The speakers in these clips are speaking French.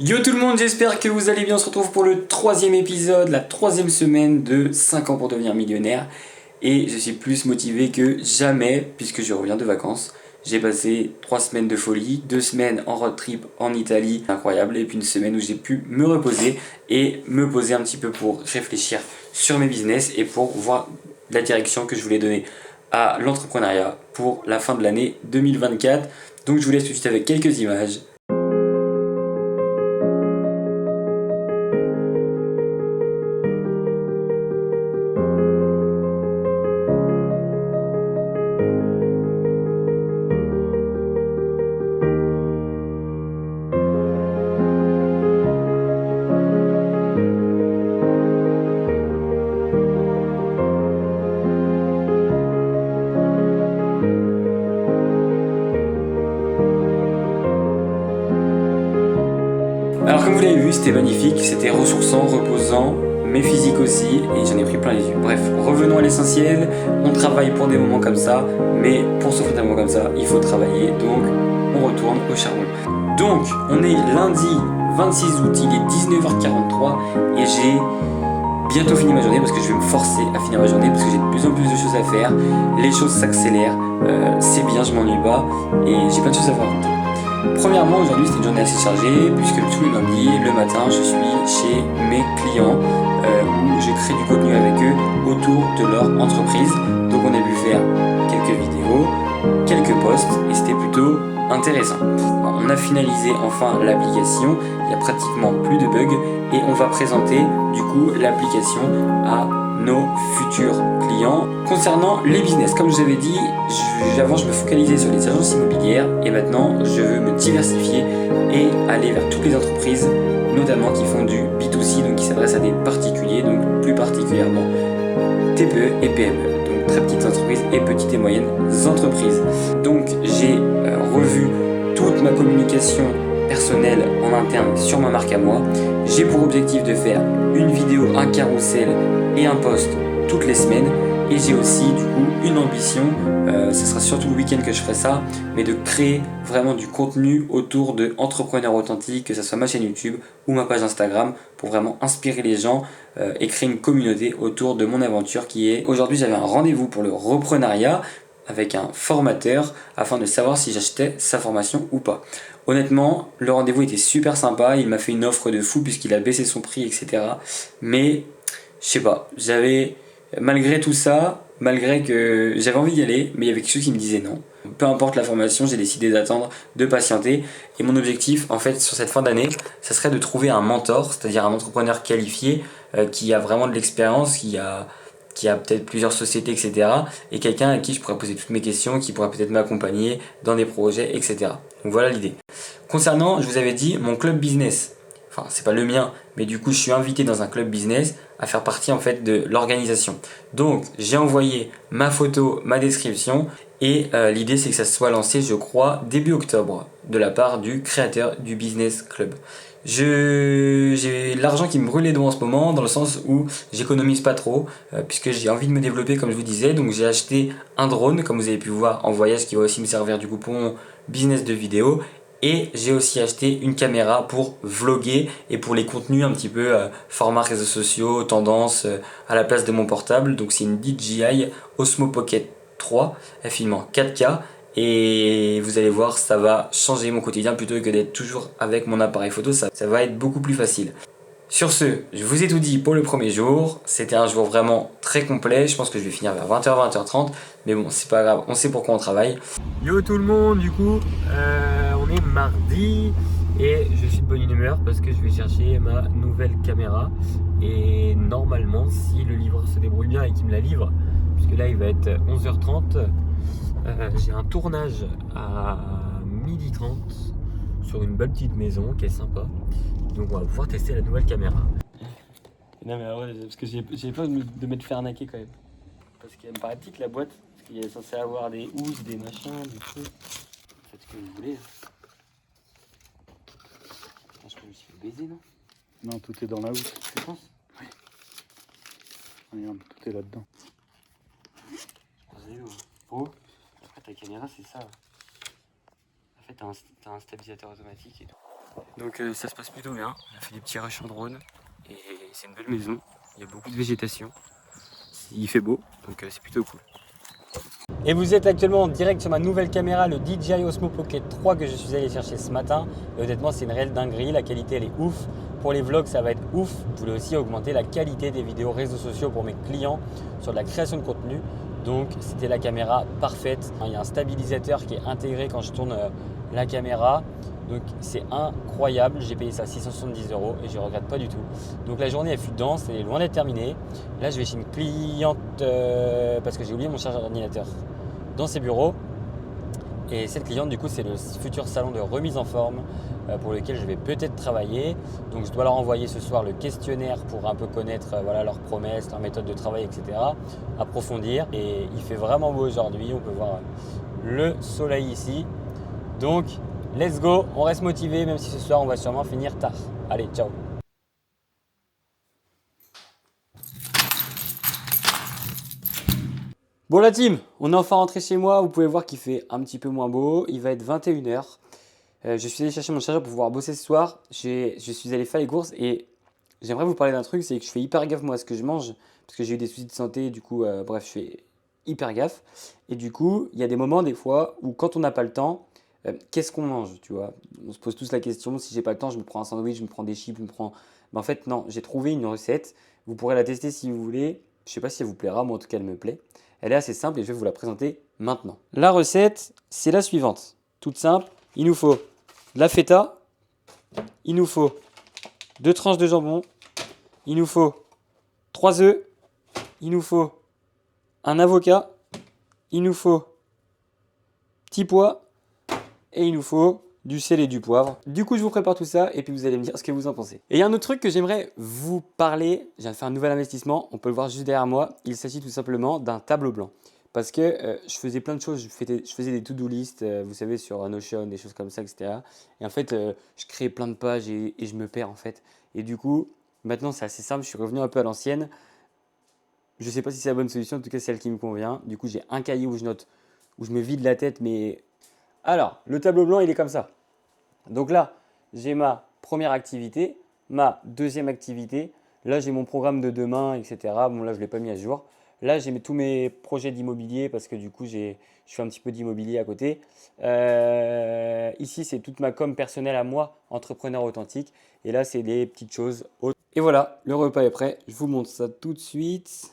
Yo tout le monde, j'espère que vous allez bien. On se retrouve pour le troisième épisode, la troisième semaine de 5 ans pour devenir millionnaire. Et je suis plus motivé que jamais puisque je reviens de vacances. J'ai passé 3 semaines de folie, 2 semaines en road trip en Italie, incroyable, et puis une semaine où j'ai pu me reposer et me poser un petit peu pour réfléchir sur mes business et pour voir la direction que je voulais donner à l'entrepreneuriat pour la fin de l'année 2024. Donc je vous laisse tout de suite avec quelques images. Alors comme vous l'avez vu, c'était magnifique, c'était ressourçant, reposant, mais physique aussi, et j'en ai pris plein les yeux. Bref, revenons à l'essentiel, on travaille pour des moments comme ça, mais pour s'offrir des moments comme ça, il faut travailler, donc on retourne au charbon. Donc, on est lundi 26 août, il est 19h43, et j'ai bientôt fini ma journée, parce que je vais me forcer à finir ma journée, parce que j'ai de plus en plus de choses à faire, les choses s'accélèrent, c'est bien, je m'ennuie pas, et j'ai plein de choses à faire. Premièrement, aujourd'hui c'était une journée assez chargée puisque tous les lundis, le matin, je suis chez mes clients où je crée du contenu avec eux autour de leur entreprise. Donc on a pu faire quelques vidéos, quelques posts et c'était plutôt intéressant. On a finalisé enfin l'application, il n'y a pratiquement plus de bugs et on va présenter du coup l'application à nos futurs clients. Concernant les business, comme je vous avais dit, avant je me focalisais sur les agences immobilières et maintenant je veux me diversifier et aller vers toutes les entreprises, notamment qui font du B2C, donc qui s'adressent à des particuliers, donc plus particulièrement TPE et PME, donc très petites entreprises et petites et moyennes entreprises. Donc j'ai revu toute ma communication personnelle en interne sur ma marque à moi. J'ai pour objectif de faire une vidéo, un carrousel et un post toutes les semaines. Et j'ai aussi du coup une ambition, ce sera surtout le week-end que je ferai ça, mais de créer vraiment du contenu autour de entrepreneurs authentiques, que ce soit ma chaîne YouTube ou ma page Instagram, pour vraiment inspirer les gens et créer une communauté autour de mon aventure qui est... Aujourd'hui j'avais un rendez-vous pour le reprenariat avec un formateur afin de savoir si j'achetais sa formation ou pas. Honnêtement, le rendez-vous était super sympa, il m'a fait une offre de fou puisqu'il a baissé son prix, etc. Mais, je sais pas, malgré tout ça, malgré que j'avais envie d'y aller, mais il y avait quelque chose qui me disait non. Peu importe la formation, j'ai décidé d'attendre, de patienter. Et mon objectif, en fait, sur cette fin d'année, ça serait de trouver un mentor, c'est-à-dire un entrepreneur qualifié qui a vraiment de l'expérience, qui a peut-être plusieurs sociétés, etc. Et quelqu'un à qui je pourrais poser toutes mes questions, qui pourrait peut-être m'accompagner dans des projets, etc. Donc voilà l'idée. Concernant, je vous avais dit, mon club business. Enfin, c'est pas le mien, mais du coup, je suis invité dans un club business à faire partie en fait de l'organisation. Donc, j'ai envoyé ma photo, ma description, et l'idée c'est que ça soit lancé, je crois, début octobre, de la part du créateur du business club. J'ai l'argent qui me brûle les doigts en ce moment, dans le sens où j'économise pas trop, puisque j'ai envie de me développer comme je vous disais. Donc j'ai acheté un drone, comme vous avez pu voir en voyage, qui va aussi me servir du coup pour mon business de vidéo. Et j'ai aussi acheté une caméra pour vlogger et pour les contenus un petit peu format réseaux sociaux, tendance à la place de mon portable. Donc c'est une DJI Osmo Pocket 3, elle filme en 4K. Et vous allez voir, ça va changer mon quotidien plutôt que d'être toujours avec mon appareil photo, ça va être beaucoup plus facile. Sur ce, je vous ai tout dit pour le premier jour. C'était un jour vraiment très complet. Je pense que je vais finir vers 20h, 20h30. Mais bon, c'est pas grave, on sait pourquoi on travaille. Yo tout le monde, du coup, on est mardi et je suis de bonne humeur parce que je vais chercher ma nouvelle caméra. Et normalement, si le livreur se débrouille bien et qu'il me la livre, puisque là il va être 11h30, j'ai un tournage à 12h30 sur une belle petite maison qui est sympa. Donc on va pouvoir tester la nouvelle caméra. Non mais ouais, parce que j'ai peur de m'être fait arnaquer quand même. Parce qu'elle me paraît petite la boîte, parce qu'il est censé avoir des housses, des machins, des trucs. Faites ce que vous voulez. Je pense que je me suis fait baiser, non? Non, tout est dans la housse. Tu penses? Oui. Regarde, tout est là-dedans. Vous allez où? Oh, après ta caméra c'est ça. En fait t'as un stabilisateur automatique et tout. Donc ça se passe plutôt bien. On a fait des petits rushs en drone et c'est une belle maison. Il y a beaucoup de végétation. Il fait beau, donc c'est plutôt cool. Et vous êtes actuellement en direct sur ma nouvelle caméra, le DJI Osmo Pocket 3 que je suis allé chercher ce matin. Et honnêtement, c'est une réelle dinguerie. La qualité, elle est ouf. Pour les vlogs, ça va être ouf. Je voulais aussi augmenter la qualité des vidéos réseaux sociaux pour mes clients sur de la création de contenu. Donc, c'était la caméra parfaite. Il y a un stabilisateur qui est intégré quand je tourne la caméra. Donc, c'est incroyable. J'ai payé ça 670 € et je ne regrette pas du tout. Donc, la journée, elle fut dense. Elle est loin d'être terminée. Là, je vais chez une cliente parce que j'ai oublié mon chargeur d'ordinateur dans ses bureaux. Et cette cliente, du coup, c'est le futur salon de remise en forme pour lequel je vais peut-être travailler. Donc, je dois leur envoyer ce soir le questionnaire pour un peu connaître voilà, leurs promesses, leur méthode de travail, etc. Approfondir. Et il fait vraiment beau aujourd'hui. On peut voir le soleil ici. Donc, let's go. On reste motivé, même si ce soir, on va sûrement finir tard. Allez, ciao. Bon la team, on est enfin rentré chez moi, vous pouvez voir qu'il fait un petit peu moins beau, il va être 21 h. Je suis allé chercher mon chargeur pour pouvoir bosser ce soir, je suis allé faire les courses et j'aimerais vous parler d'un truc, c'est que je fais hyper gaffe moi à ce que je mange, parce que j'ai eu des soucis de santé, du coup bref je fais hyper gaffe. Et du coup il y a des moments des fois où quand on n'a pas le temps, qu'est-ce qu'on mange, tu vois? On se pose tous la question, si j'ai pas le temps je me prends un sandwich, je me prends des chips, je me prends... Mais en fait non, j'ai trouvé une recette, vous pourrez la tester si vous voulez, je sais pas si elle vous plaira, moi en tout cas elle me plaît. Elle est assez simple et je vais vous la présenter maintenant. La recette, c'est la suivante. Toute simple, il nous faut de la feta, il nous faut 2 tranches de jambon, il nous faut 3 œufs, il nous faut un avocat, il nous faut petit pois et il nous faut du sel et du poivre. Du coup, je vous prépare tout ça et puis vous allez me dire ce que vous en pensez. Et il y a un autre truc que j'aimerais vous parler. Je viens de faire un nouvel investissement. On peut le voir juste derrière moi. Il s'agit tout simplement d'un tableau blanc. Parce que je faisais plein de choses. Je faisais des to-do list, vous savez, sur Notion, des choses comme ça, etc. Et en fait, je créais plein de pages et je me perds en fait. Et du coup, maintenant, c'est assez simple. Je suis revenu un peu à l'ancienne. Je ne sais pas si c'est la bonne solution. En tout cas, c'est celle qui me convient. Du coup, j'ai un cahier où je note, où je me vide la tête. Mais alors, le tableau blanc, il est comme ça. Donc là, j'ai ma première activité, ma deuxième activité. Là, j'ai mon programme de demain, etc. Bon, là, je ne l'ai pas mis à jour. Là, j'ai tous mes projets d'immobilier parce que du coup, je fais un petit peu d'immobilier à côté. Ici, c'est toute ma com personnelle à moi, entrepreneur authentique. Et là, c'est des petites choses autres. Et voilà, le repas est prêt. Je vous montre ça tout de suite.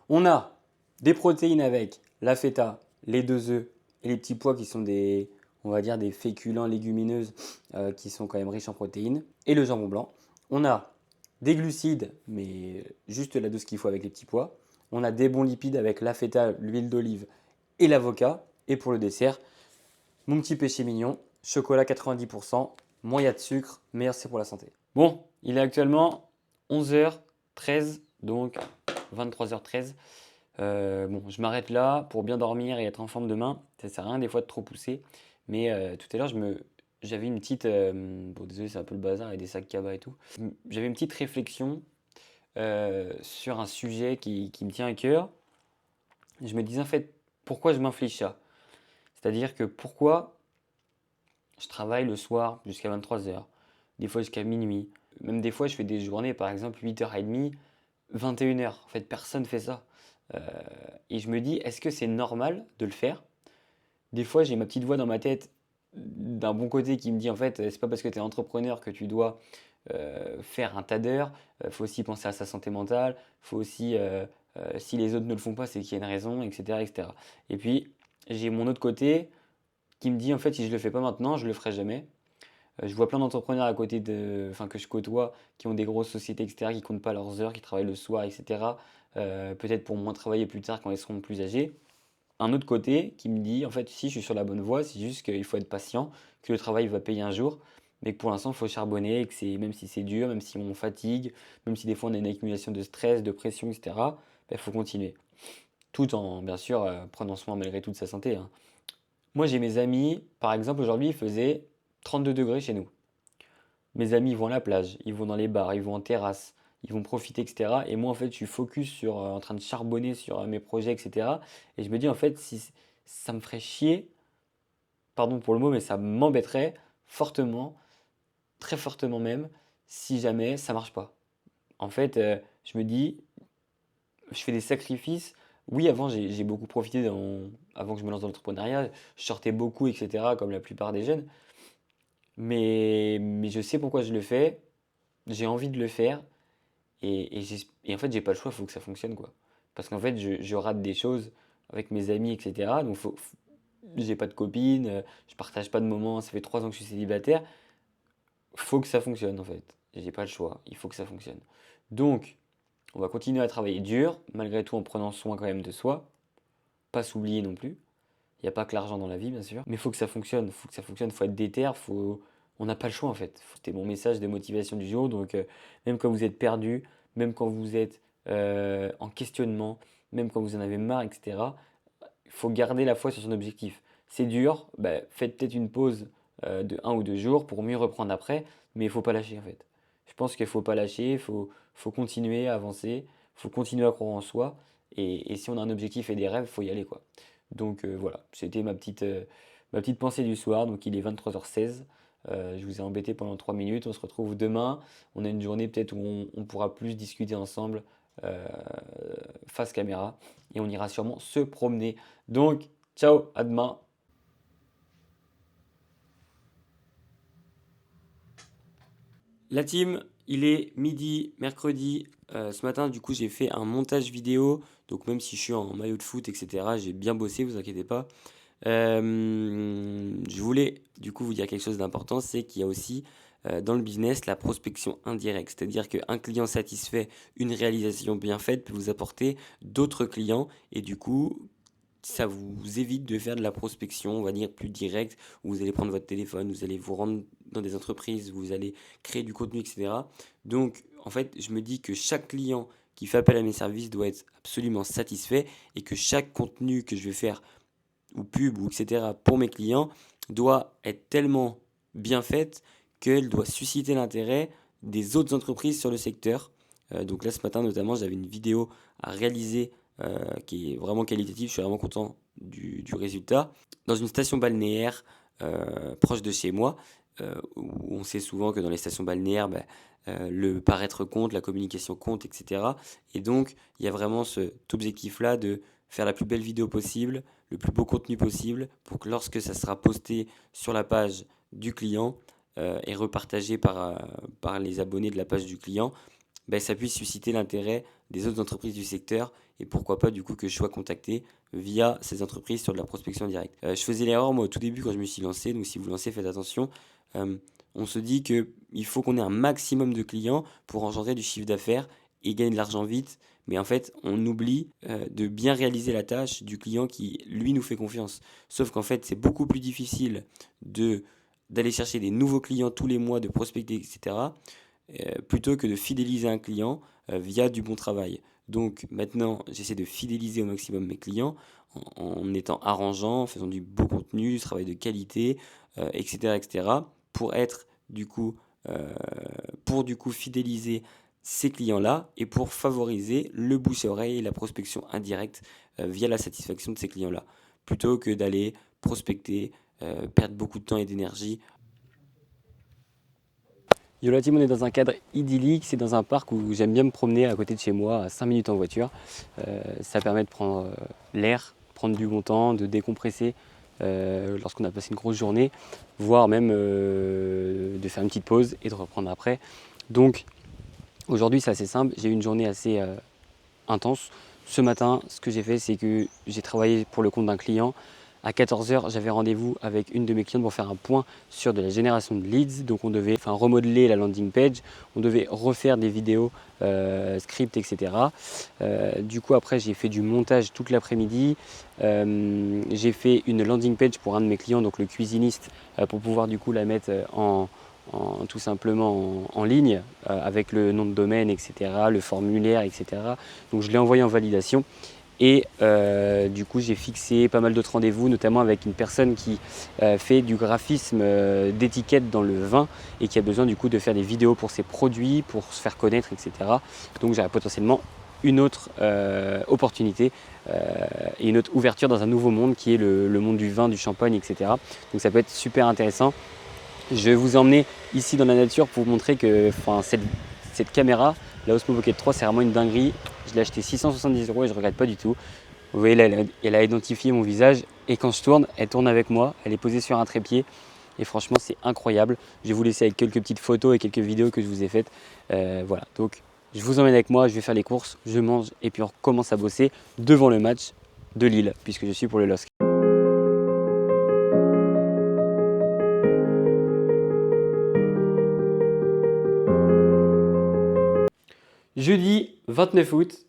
On a des protéines avec la feta, les 2 œufs et les petits pois qui sont des, on va dire, des féculents légumineuses qui sont quand même riches en protéines, et le jambon blanc. On a des glucides, mais juste la dose qu'il faut avec les petits pois. On a des bons lipides avec la feta, l'huile d'olive et l'avocat. Et pour le dessert, mon petit péché mignon, chocolat 90%, moins il y a de sucre, meilleur c'est pour la santé. Bon, il est actuellement 11h13, donc 23h13. Bon, je m'arrête là pour bien dormir et être en forme demain. Ça sert à rien des fois de trop pousser. Mais tout à l'heure, j'avais une petite... bon, désolé, c'est un peu le bazar et des sacs cabas et tout. J'avais une petite réflexion sur un sujet qui me tient à cœur. Je me disais en fait, pourquoi je m'inflige ça? C'est-à-dire que pourquoi je travaille le soir jusqu'à 23h, des fois jusqu'à minuit. Même des fois, je fais des journées, par exemple, 8h30, 21h. En fait, personne ne fait ça. Euh, et je me dis, est-ce que c'est normal de le faire? Des fois, j'ai ma petite voix dans ma tête d'un bon côté qui me dit, en fait, c'est pas parce que tu es entrepreneur que tu dois faire un tas d'heures. Il faut aussi penser à sa santé mentale. Faut aussi, si les autres ne le font pas, c'est qu'il y a une raison, etc., etc. Et puis, j'ai mon autre côté qui me dit, en fait, si je le fais pas maintenant, je le ferai jamais. Je vois plein d'entrepreneurs à côté enfin, que je côtoie, qui ont des grosses sociétés, etc., qui comptent pas leurs heures, qui travaillent le soir, etc. Peut-être pour moins travailler plus tard quand ils seront plus âgés. Un autre côté qui me dit, en fait, si je suis sur la bonne voie, c'est juste qu'il faut être patient, que le travail va payer un jour, mais que pour l'instant, il faut charbonner, et que même si c'est dur, même si on fatigue, même si des fois on a une accumulation de stress, de pression, etc., il faut continuer. Tout en, bien sûr, prenant soin malgré tout de sa santé, hein. Moi, j'ai mes amis, par exemple, aujourd'hui, il faisait 32 degrés chez nous. Mes amis, ils vont à la plage, ils vont dans les bars, ils vont en terrasse, ils vont profiter, etc. Et moi, en fait, je suis focus sur, en train de charbonner sur mes projets, etc. Et je me dis, en fait, si ça me ferait chier pardon pour le mot, mais ça m'embêterait fortement, très fortement même, si jamais ça marche pas. En fait, je me dis, je fais des sacrifices. Oui, avant, j'ai beaucoup profité avant que je me lance dans l'entrepreneuriat. Je sortais beaucoup, etc., comme la plupart des jeunes. Mais je sais pourquoi je le fais. J'ai envie de le faire. Et en fait, j'ai pas le choix, il faut que ça fonctionne, quoi. Parce qu'en fait, je rate des choses avec mes amis, etc. Donc, j'ai pas de copine, je partage pas de moments. Ça fait 3 ans que je suis célibataire. Faut que ça fonctionne, en fait. J'ai pas le choix. Il faut que ça fonctionne. Donc, on va continuer à travailler dur, malgré tout en prenant soin quand même de soi. Pas s'oublier non plus. Il n'y a pas que l'argent dans la vie, bien sûr. Mais il faut que ça fonctionne. Il faut que ça fonctionne. Il faut être déter. On n'a pas le choix, en fait. C'était mon message de motivation du jour. Donc, même quand vous êtes perdu, même quand vous êtes en questionnement, même quand vous en avez marre, etc., il faut garder la foi sur son objectif. C'est dur. Bah, faites peut-être une pause de 1 ou 2 jours pour mieux reprendre après. Mais il ne faut pas lâcher, en fait. Je pense qu'il ne faut pas lâcher. Il faut continuer à avancer. Il faut continuer à croire en soi. Et si on a un objectif et des rêves, il faut y aller, quoi. Donc voilà, c'était ma petite pensée du soir. Donc il est 23h16. Je vous ai embêté pendant 3 minutes. On se retrouve demain. On a une journée peut-être où on pourra plus discuter ensemble euh, face caméra. Et on ira sûrement se promener. Donc, ciao, à demain. La team, il est midi, mercredi. Ce matin, du coup, j'ai fait un montage vidéo. Donc même si je suis en maillot de foot, etc., j'ai bien bossé, vous inquiétez pas. Je voulais du coup vous dire quelque chose d'important, c'est qu'il y a aussi dans le business la prospection indirecte, c'est-à-dire qu'un client satisfait, une réalisation bien faite peut vous apporter d'autres clients et du coup ça vous évite de faire de la prospection, on va dire plus directe, où vous allez prendre votre téléphone, vous allez vous rendre dans des entreprises, vous allez créer du contenu, etc. Donc en fait je me dis que chaque client qui fait appel à mes services doit être absolument satisfait et que chaque contenu que je vais faire ou pub ou etc. pour mes clients doit être tellement bien faite qu'elle doit susciter l'intérêt des autres entreprises sur le secteur. Donc là ce matin notamment j'avais une vidéo à réaliser qui est vraiment qualitative, je suis vraiment content du résultat. Dans une station balnéaire proche de chez moi, où on sait souvent que dans les stations balnéaires, le paraître compte, la communication compte, etc. Et donc il y a vraiment cet objectif-là de faire la plus belle vidéo possible, le plus beau contenu possible, pour que lorsque ça sera posté sur la page du client et repartagé par les abonnés de la page du client, ça puisse susciter l'intérêt des autres entreprises du secteur et pourquoi pas du coup que je sois contacté via ces entreprises sur de la prospection directe. Je faisais l'erreur moi au tout début quand je me suis lancé, donc si vous lancez faites attention. On se dit qu'il faut qu'on ait un maximum de clients pour engendrer du chiffre d'affaires et gagner de l'argent vite. Mais en fait, on oublie de bien réaliser la tâche du client qui, lui, nous fait confiance. Sauf qu'en fait, c'est beaucoup plus difficile d'aller chercher des nouveaux clients tous les mois, de prospecter, etc., plutôt que de fidéliser un client via du bon travail. Donc maintenant, j'essaie de fidéliser au maximum mes clients en étant arrangeant, en faisant du beau contenu, du travail de qualité, etc., etc., pour être du coup, fidéliser ces clients-là et pour favoriser le bouche-à-oreille et la prospection indirecte via la satisfaction de ces clients-là, plutôt que d'aller prospecter, perdre beaucoup de temps et d'énergie. Yo la team, on est dans un cadre idyllique, c'est dans un parc où j'aime bien me promener à côté de chez moi, à 5 minutes en voiture. Ça permet de prendre l'air, prendre du bon temps, de décompresser lorsqu'on a passé une grosse journée, voire même de faire une petite pause et de reprendre après. Donc aujourd'hui c'est assez simple, j'ai eu une journée assez intense. Ce matin, ce que j'ai fait, c'est que j'ai travaillé pour le compte d'un client. À 14h, j'avais rendez-vous avec une de mes clientes pour faire un point sur de la génération de leads. Donc on devait remodeler la landing page, on devait refaire des vidéos, script, etc. Du coup après j'ai fait du montage toute l'après-midi. J'ai fait une landing page pour un de mes clients, donc le cuisiniste, pour pouvoir du coup la mettre tout simplement en ligne avec le nom de domaine, etc., le formulaire, etc. Donc je l'ai envoyé en validation. Et du coup, j'ai fixé pas mal d'autres rendez-vous, notamment avec une personne qui fait du graphisme d'étiquettes dans le vin et qui a besoin du coup de faire des vidéos pour ses produits, pour se faire connaître, etc. Donc j'aurai potentiellement une autre opportunité et une autre ouverture dans un nouveau monde qui est le monde du vin, du champagne, etc. Donc ça peut être super intéressant. Je vais vous emmener ici dans la nature pour vous montrer que cette caméra, la Osmo Pocket 3, c'est vraiment une dinguerie. Je l'ai acheté 670 € et je ne regrette pas du tout. Vous voyez là, elle a identifié mon visage et quand je tourne, elle tourne avec moi. Elle est posée sur un trépied et franchement, c'est incroyable. Je vais vous laisser avec quelques petites photos et quelques vidéos que je vous ai faites. Voilà, donc je vous emmène avec moi, je vais faire les courses, je mange et puis on recommence à bosser devant le match de Lille puisque je suis pour le LOSC. Jeudi 29 août,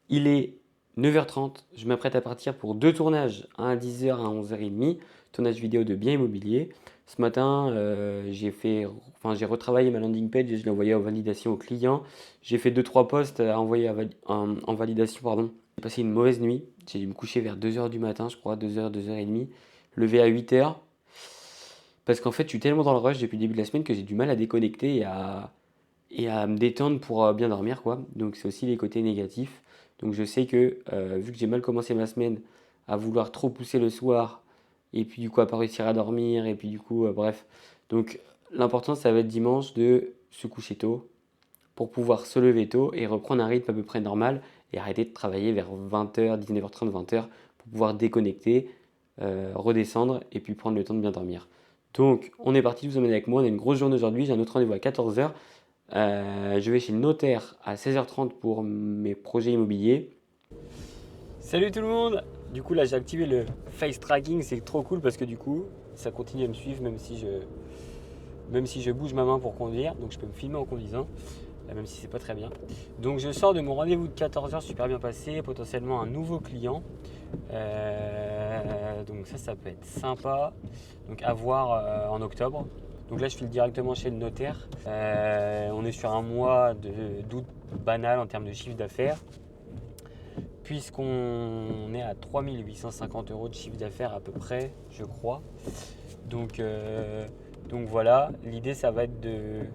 il est 9h30, je m'apprête à partir pour 2 tournages, un à 10h, un à 11h30, tournage vidéo de biens immobiliers. Ce matin, j'ai retravaillé ma landing page et je l'ai envoyé en validation au client. J'ai fait 2-3 posts à envoyer en validation, pardon. J'ai passé une mauvaise nuit, j'ai dû me coucher vers 2h du matin, je crois, 2h, 2h30, levé à 8h. Parce qu'en fait, je suis tellement dans le rush depuis le début de la semaine que j'ai du mal à déconnecter et à me détendre pour bien dormir, quoi. Donc c'est aussi les côtés négatifs. Donc je sais que vu que j'ai mal commencé ma semaine à vouloir trop pousser le soir et puis du coup à pas réussir à dormir et puis du coup bref. Donc l'important ça va être dimanche de se coucher tôt pour pouvoir se lever tôt et reprendre un rythme à peu près normal et arrêter de travailler vers 20h, 19h30, 20h pour pouvoir déconnecter, redescendre et puis prendre le temps de bien dormir. Donc on est parti, vous emmenez avec moi, on a une grosse journée aujourd'hui, j'ai un autre rendez-vous à 14h. Je vais chez le notaire à 16h30 pour mes projets immobiliers. Salut tout le monde! Du coup là j'ai activé le face tracking, c'est trop cool parce que du coup ça continue à me suivre même si je bouge ma main pour conduire, donc je peux me filmer en conduisant, même si c'est pas très bien. Donc je sors de mon rendez-vous de 14h super bien passé, potentiellement un nouveau client. Donc ça peut être sympa. Donc à voir en octobre. Donc là je file directement chez le notaire. On est sur un mois d'août banal en termes de chiffre d'affaires. Puisqu'on est à 3850 € de chiffre d'affaires à peu près, je crois. Donc voilà, l'idée ça va être de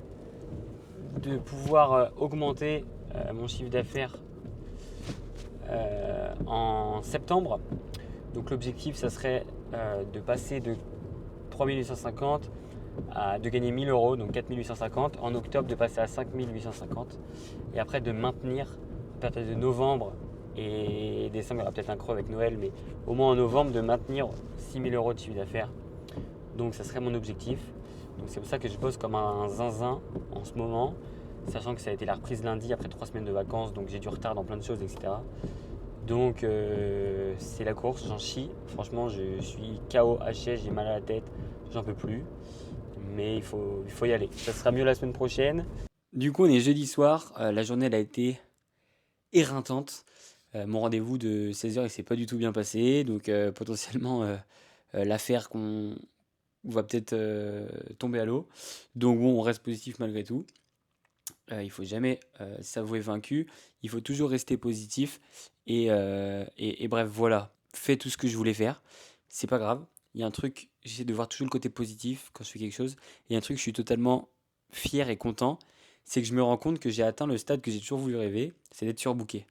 pouvoir augmenter mon chiffre d'affaires en septembre. Donc l'objectif ça serait de passer de 3850 de gagner 1000 €, donc 4850. En octobre, de passer à 5850. Et après, de maintenir, à partir de novembre et décembre, il y aura peut-être un creux avec Noël, mais au moins en novembre, de maintenir 6000 € de chiffre d'affaires. Donc, ça serait mon objectif. Donc, c'est pour ça que je bosse comme un zinzin en ce moment, sachant que ça a été la reprise lundi après 3 semaines de vacances, donc j'ai du retard dans plein de choses, etc. Donc, c'est la course, j'en chie. Franchement, je suis KO, HS, j'ai mal à la tête, j'en peux plus. Mais il faut y aller. Ça sera mieux la semaine prochaine. Du coup, on est jeudi soir. La journée, elle a été éreintante. Mon rendez-vous de 16h, il s'est pas du tout bien passé. Donc, potentiellement, l'affaire qu'on va peut-être tomber à l'eau. Donc, bon, on reste positif malgré tout. Il faut jamais s'avouer vaincu. Il faut toujours rester positif. Et bref, voilà. Fais tout ce que je voulais faire. C'est pas grave. Il y a un truc, j'essaie de voir toujours le côté positif quand je fais quelque chose. Il y a un truc, je suis totalement fier et content, c'est que je me rends compte que j'ai atteint le stade que j'ai toujours voulu rêver, c'est d'être surbooké.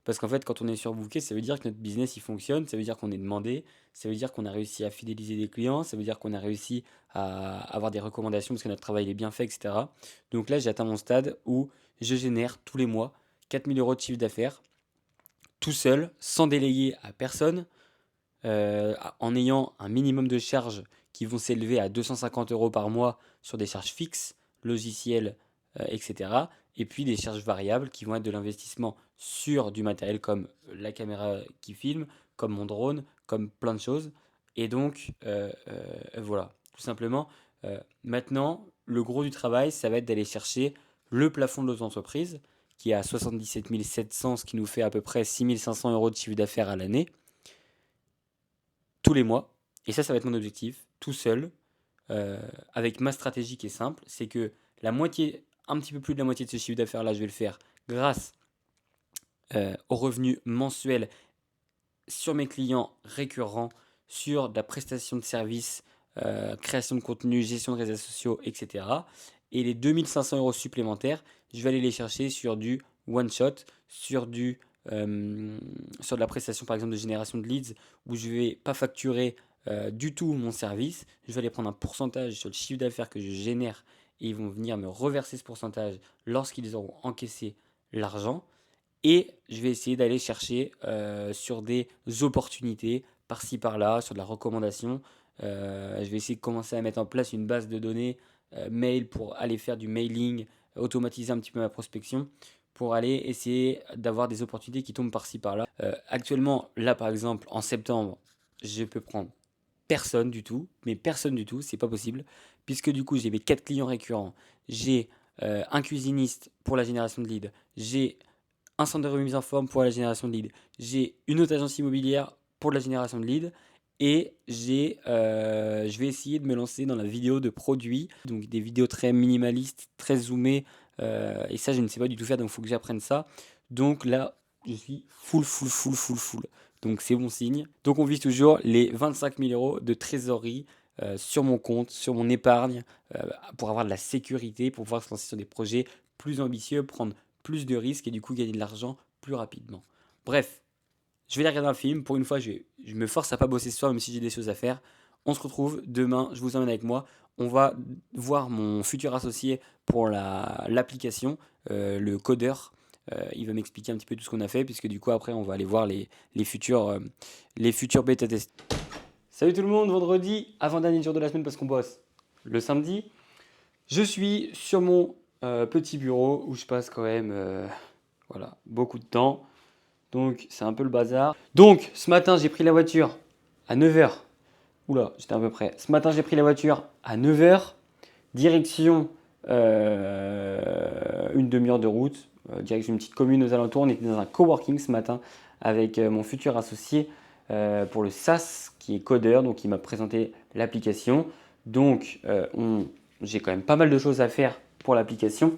Parce qu'en fait, quand on est surbooké, ça veut dire que notre business il fonctionne, ça veut dire qu'on est demandé, ça veut dire qu'on a réussi à fidéliser des clients, ça veut dire qu'on a réussi à avoir des recommandations parce que notre travail est bien fait, etc. Donc là, j'ai atteint mon stade où je génère tous les mois 4000 € de chiffre d'affaires, tout seul, sans déléguer à personne, en ayant un minimum de charges qui vont s'élever à 250 € par mois sur des charges fixes, logiciels, etc. Et puis des charges variables qui vont être de l'investissement sur du matériel comme la caméra qui filme, comme mon drone, comme plein de choses. Et donc, voilà, tout simplement. Maintenant, le gros du travail, ça va être d'aller chercher le plafond de l'auto-entreprise, qui est à 77 700, ce qui nous fait à peu près 6 500 € de chiffre d'affaires à l'année, tous les mois. Et ça va être mon objectif, tout seul, avec ma stratégie qui est simple, c'est que la moitié, un petit peu plus de la moitié de ce chiffre d'affaires-là, je vais le faire grâce aux revenus mensuels sur mes clients récurrents, sur de la prestation de services, création de contenu, gestion de réseaux sociaux, etc. Et les 2500 € supplémentaires, je vais aller les chercher sur du one shot sur sur de la prestation par exemple de génération de leads où je vais pas facturer du tout mon service. Je vais aller prendre un pourcentage sur le chiffre d'affaires que je génère et ils vont venir me reverser ce pourcentage lorsqu'ils auront encaissé l'argent. Et je vais essayer d'aller chercher sur des opportunités par-ci par-là, sur de la recommandation. Je vais essayer de commencer à mettre en place une base de données mail pour aller faire du mailing, automatiser un petit peu ma prospection pour aller essayer d'avoir des opportunités qui tombent par-ci par-là. Actuellement, là par exemple, en septembre, je peux prendre personne du tout, mais personne du tout, c'est pas possible, puisque du coup j'ai mes 4 clients récurrents, j'ai un cuisiniste pour la génération de leads, j'ai un centre de remise en forme pour la génération de leads, j'ai une autre agence immobilière pour la génération de leads, et je vais essayer de me lancer dans la vidéo de produits, donc des vidéos très minimalistes, très zoomées, et ça je ne sais pas du tout faire, donc il faut que j'apprenne ça. Donc là, je suis full. Donc c'est bon signe. Donc on vise toujours les 25 000 euros de trésorerie sur mon compte, sur mon épargne, pour avoir de la sécurité, pour pouvoir se lancer sur des projets plus ambitieux, prendre plus de risques et du coup gagner de l'argent plus rapidement. Bref, je vais aller regarder un film. Pour une fois, je me force à pas bosser ce soir, même si j'ai des choses à faire. On se retrouve demain, je vous emmène avec moi. On va voir mon futur associé pour l'application, le codeur. Il va m'expliquer un petit peu tout ce qu'on a fait, puisque du coup, après, on va aller voir les futurs bêta tests. Salut tout le monde, vendredi, avant-dernier jour de la semaine parce qu'on bosse le samedi. Je suis sur mon petit bureau où je passe quand même beaucoup de temps. Donc, c'est un peu le bazar. Donc, ce matin, j'ai pris la voiture à 9h. Oula, j'étais à peu près. Ce matin, j'ai pris la voiture à 9h. Direction une demi-heure de route. Direction une petite commune aux alentours. On était dans un coworking ce matin avec mon futur associé pour le SaaS qui est codeur. Donc, il m'a présenté l'application. Donc, j'ai quand même pas mal de choses à faire pour l'application.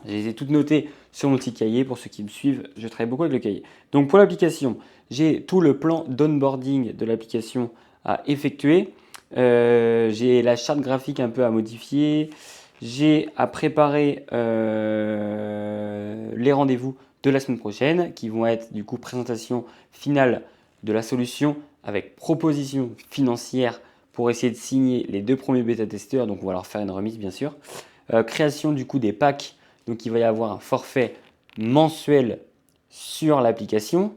Je les ai toutes notées sur mon petit cahier. Pour ceux qui me suivent, je travaille beaucoup avec le cahier. Donc pour l'application, j'ai tout le plan d'onboarding de l'application à effectuer. J'ai la charte graphique un peu à modifier. J'ai à préparer les rendez-vous de la semaine prochaine qui vont être du coup présentation finale de la solution avec proposition financière pour essayer de signer les 2 premiers bêta-testeurs. Donc on va leur faire une remise bien sûr. Création du coup des packs. Donc il va y avoir un forfait mensuel sur l'application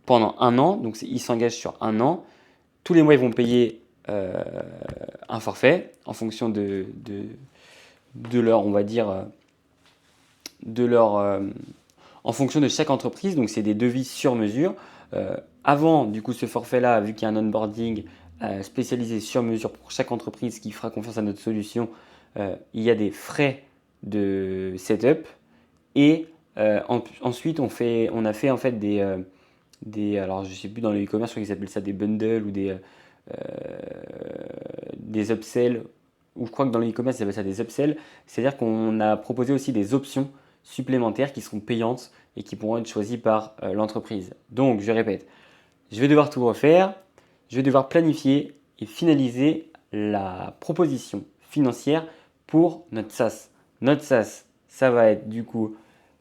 pendant 1 an. Donc ils s'engagent sur 1 an. Tous les mois, ils vont payer un forfait en fonction de leur, on va dire, en fonction de chaque entreprise. Donc c'est des devis sur mesure. Avant du coup ce forfait-là, vu qu'il y a un onboarding spécialisé sur mesure pour chaque entreprise qui fera confiance à notre solution, il y a des frais de setup et ensuite on a fait en fait des alors je sais plus dans le e-commerce, je crois qu'ils appellent ça des bundles ou des upsells, ou je crois que dans le e-commerce ils appellent ça des upsells, c'est-à-dire qu'on a proposé aussi des options supplémentaires qui seront payantes et qui pourront être choisies par l'entreprise. Donc je répète, je vais devoir tout refaire, je vais devoir planifier et finaliser la proposition financière pour notre SaaS. Notre SaaS, ça va être du coup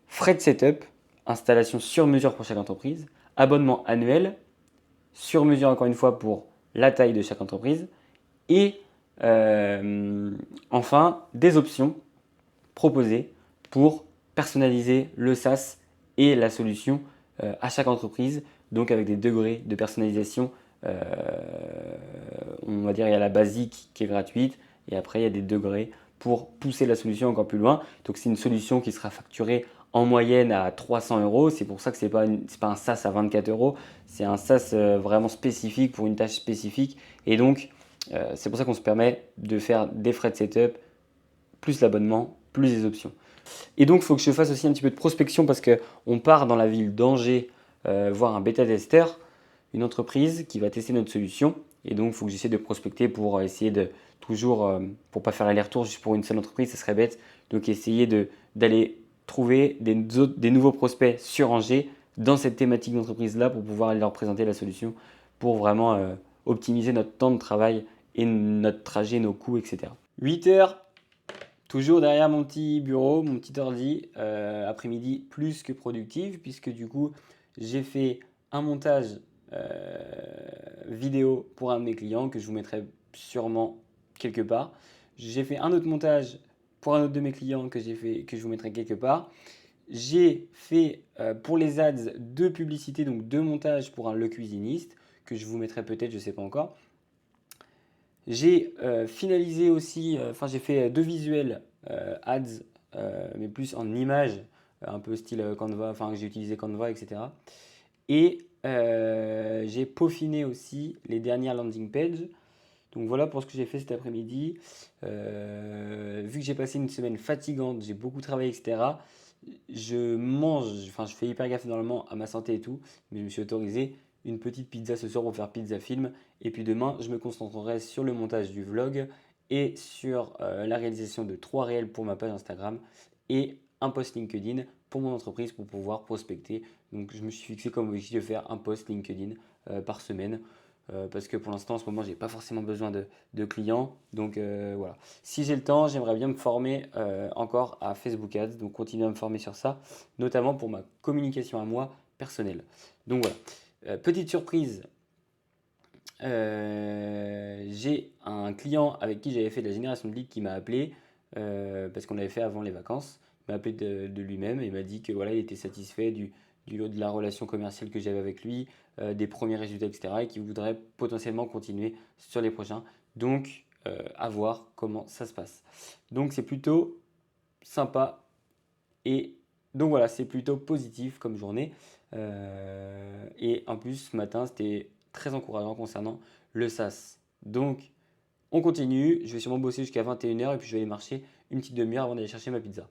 frais de setup, installation sur mesure pour chaque entreprise, abonnement annuel, sur mesure encore une fois pour la taille de chaque entreprise, et enfin des options proposées pour personnaliser le SaaS et la solution à chaque entreprise, donc avec des degrés de personnalisation. On va dire il y a la basique qui est gratuite et après il y a des degrés pour pousser la solution encore plus loin. Donc c'est une solution qui sera facturée en moyenne à 300 euros. C'est pour ça que ce n'est pas un SaaS à 24 euros. C'est un SaaS vraiment spécifique pour une tâche spécifique. Et donc c'est pour ça qu'on se permet de faire des frais de setup, plus l'abonnement, plus les options. Et donc il faut que je fasse aussi un petit peu de prospection parce qu'on part dans la ville d'Angers voir un bêta-testeur, une entreprise qui va tester notre solution. Et donc il faut que j'essaie de prospecter pour essayer de toujours, pour pas faire l'aller-retour juste pour une seule entreprise, ça serait bête. Donc essayer d'aller trouver des nouveaux prospects sur Angers dans cette thématique d'entreprise-là pour pouvoir aller leur présenter la solution pour vraiment optimiser notre temps de travail et notre trajet, nos coûts, etc. 8h30, Toujours derrière mon petit bureau, mon petit ordi, après-midi plus que productive, puisque du coup, j'ai fait un montage vidéo pour un de mes clients que je vous mettrai sûrement quelque part. J'ai fait un autre montage pour un autre de mes clients que j'ai fait, que je vous mettrai quelque part. J'ai fait pour les ads deux publicités, donc deux montages pour un Le Cuisiniste, que je vous mettrai peut-être, je ne sais pas encore. J'ai finalisé aussi, enfin j'ai fait deux visuels ads, mais plus en images, un peu style Canva, enfin j'ai utilisé Canva, etc. Et j'ai peaufiné aussi les dernières landing pages. Donc voilà pour ce que j'ai fait cet après-midi. Vu que j'ai passé une semaine fatigante, j'ai beaucoup travaillé, etc. Je mange, enfin je fais hyper gaffe normalement à ma santé et tout, mais je me suis autorisé une petite pizza ce soir pour faire pizza film. Et puis demain, je me concentrerai sur le montage du vlog et sur la réalisation de 3 réels pour ma page Instagram et un post LinkedIn pour mon entreprise pour pouvoir prospecter. Donc je me suis fixé comme objectif de faire un post LinkedIn par semaine. Parce que pour l'instant, en ce moment, j'ai pas forcément besoin de clients. Donc voilà. Si j'ai le temps, j'aimerais bien me former encore à Facebook Ads. Donc continuer à me former sur ça, notamment pour ma communication à moi personnelle. Donc voilà. Petite surprise, j'ai un client avec qui j'avais fait de la génération de leads qui m'a appelé parce qu'on l'avait fait avant les vacances. Il m'a appelé de lui-même et il m'a dit que voilà, il était satisfait de la relation commerciale que j'avais avec lui, des premiers résultats, etc. et qu'il voudrait potentiellement continuer sur les prochains. Donc, à voir comment ça se passe. Donc, c'est plutôt sympa et donc voilà, c'est plutôt positif comme journée. Et en plus, ce matin, c'était très encourageant concernant le SAS. Donc, on continue. Je vais sûrement bosser jusqu'à 21h et puis je vais aller marcher une petite demi-heure avant d'aller chercher ma pizza.